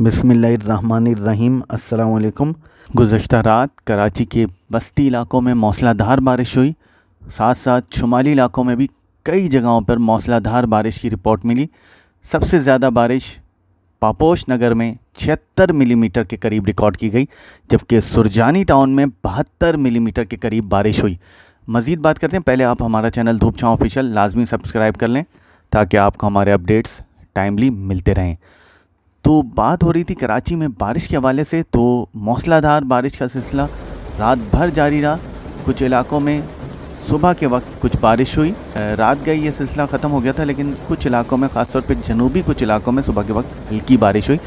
बिस्मिल्लाहिर्रहमानिर्रहीम। अस्सलाम वालेकुम। गुज़श्ता रात कराची के वस्ती इलाकों में मूसलाधार बारिश हुई, साथ साथ शुमाली इलाकों में भी कई जगहों पर मूसलाधार बारिश की रिपोर्ट मिली। सबसे ज़्यादा बारिश पापोश नगर में 76 मिलीमीटर के करीब रिकॉर्ड की गई, जबकि सुरजानी टाउन में 72 मिलीमीटर के करीब बारिश हुई। मज़ीद बात करते हैं, पहले आप हमारा चैनल धूप छाँव ऑफिशियल लाजमी सब्सक्राइब कर लें ताकि आपको हमारे अपडेट्स टाइमली मिलते रहें। तो बात हो रही थी कराची में बारिश के हवाले से, तो मूसलाधार बारिश का सिलसिला रात भर जारी रहा। कुछ इलाकों में सुबह के वक्त कुछ बारिश हुई, रात गई ये सिलसिला ख़त्म हो गया था, लेकिन कुछ इलाकों में ख़ास तौर पे जनूबी कुछ इलाकों में सुबह के वक्त हल्की बारिश हुई।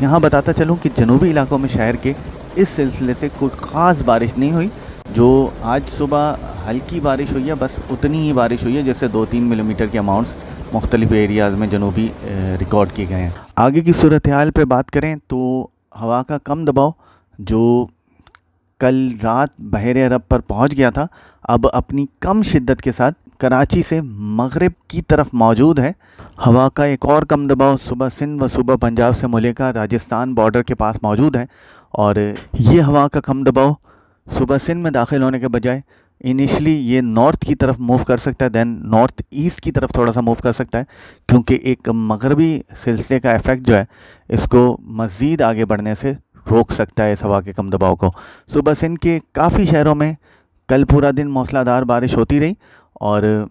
यहाँ बताता चलूँ कि जनूबी इलाकों में शहर के इस सिलसिले से कोई ख़ास बारिश नहीं हुई। जो आज सुबह हल्की बारिश हुई है, बस उतनी ही बारिश हुई है जैसे 2-3 मिलीमीटर के अमाउंट्स मुख्तलिफ़ एरियाज़ में जनूबी रिकॉर्ड किए गए हैं। आगे की सूरत हाल पे बात करें तो हवा का कम दबाव जो कल रात बहरे अरब पर पहुंच गया था, अब अपनी कम शिद्दत के साथ कराची से मगरिब की तरफ मौजूद है। हवा का एक और कम दबाव सुबह सिंध व सुबह पंजाब से मुल्का राजस्थान बॉर्डर के पास मौजूद है, और ये हवा का कम दबाव सुबह सिंध में दाखिल होने के बजाय इनिशली ये नॉर्थ की तरफ मूव कर सकता है, देन नॉर्थ ईस्ट की तरफ थोड़ा सा मूव कर सकता है, क्योंकि एक मगरबी सिलसिले का इफ़ेक्ट जो है इसको मज़ीद आगे बढ़ने से रोक सकता है इस हवा के कम दबाव को। सुबह सिंध के काफ़ी शहरों में कल पूरा दिन मूसलाधार बारिश होती रही और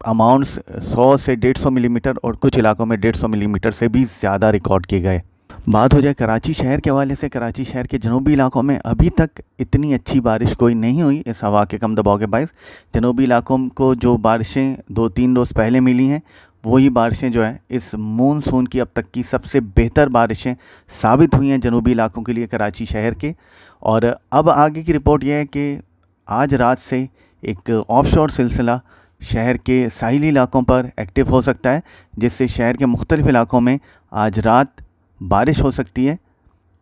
अमाउंट्स 100 से 150 मिलीमीटर और कुछ इलाकों में 150 मिलीमीटर से भी ज़्यादा रिकॉर्ड किए गए। बात हो जाए कराची शहर के हवाले से, कराची शहर के जनूबी इलाकों में अभी तक इतनी अच्छी बारिश कोई नहीं हुई इस हवा के कम दबाव के बायस। जनूबी इलाकों को जो बारिशें 2-3 रोज़ पहले मिली हैं, वही बारिशें जो है इस मानसून की अब तक की सबसे बेहतर बारिशें साबित हुई हैं जनूबी इलाकों के लिए कराची शहर के। और अब आगे की रिपोर्ट यह है कि आज रात से एक ऑफशोर सिलसिला शहर के साहिली इलाकों पर एक्टिव हो सकता है, जिससे शहर के मुख्तलिफ़ इलाकों में आज रात बारिश हो सकती है।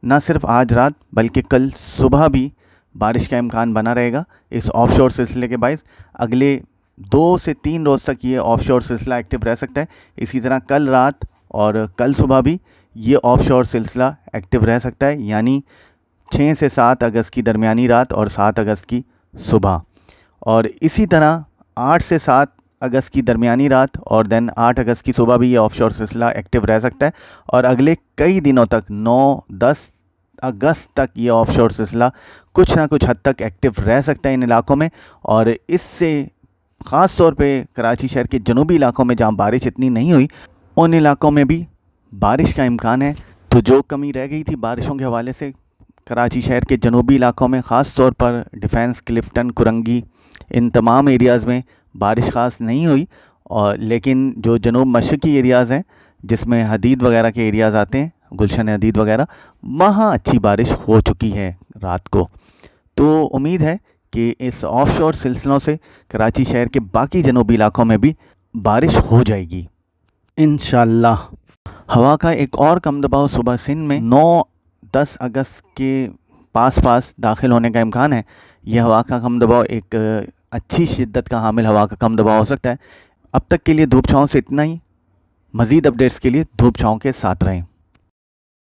ना सिर्फ आज रात बल्कि कल सुबह भी बारिश का इम्कान बना रहेगा इस ऑफशोर सिलसिले के बायस। अगले 2 से 3 रोज़ तक ये ऑफशोर सिलसिला एक्टिव रह सकता है। इसी तरह कल रात और कल सुबह भी ये ऑफशोर सिलसिला एक्टिव रह सकता है, यानी 6 से 7 अगस्त की दरमियानी रात और 7 अगस्त की सुबह, और इसी तरह 8 से 7 अगस्त की दरमियानी रात और देन 8 अगस्त की सुबह भी ये ऑफशोर सिलसिला एक्टिव रह सकता है। और अगले कई दिनों तक 9-10 अगस्त तक ये ऑफशोर सिलसिला कुछ ना कुछ हद तक एक्टिव रह सकता है इन इलाकों में। और इससे ख़ास तौर पे कराची शहर के जनूबी इलाकों में जहाँ बारिश इतनी नहीं हुई, उन इलाकों में भी बारिश का इम्कान है। तो जो कमी रह गई थी बारिशों के हवाले से, कराची शहर के जनूबी इलाकों में ख़ास तौर पर डिफेंस, क्लिफ्टन, कुरंगी, इन तमाम एरियाज़ में बारिश ख़ास नहीं हुई। और लेकिन जो जनूब मशरक़ी एरियाज़ हैं जिसमें हदीद वगैरह के एरियाज़ आते हैं, गुलशन हदीद वगैरह, वहाँ अच्छी बारिश हो चुकी है रात को। तो उम्मीद है कि इस ऑफशोर सिलसिलों से कराची शहर के बाकी जनूबी इलाकों में भी बारिश हो जाएगी इंशाअल्लाह। हवा का एक और कम दबाव सुबह सिंध में 9-10 अगस्त के पास दाखिल होने का इम्कान है। यह हवा का कम दबाव एक अच्छी शिद्दत का हामिल हवा का कम दबाव हो सकता है। अब तक के लिए धूप छाँव से इतना ही। मज़ीद अपडेट्स के लिए धूप छाँव के साथ रहें।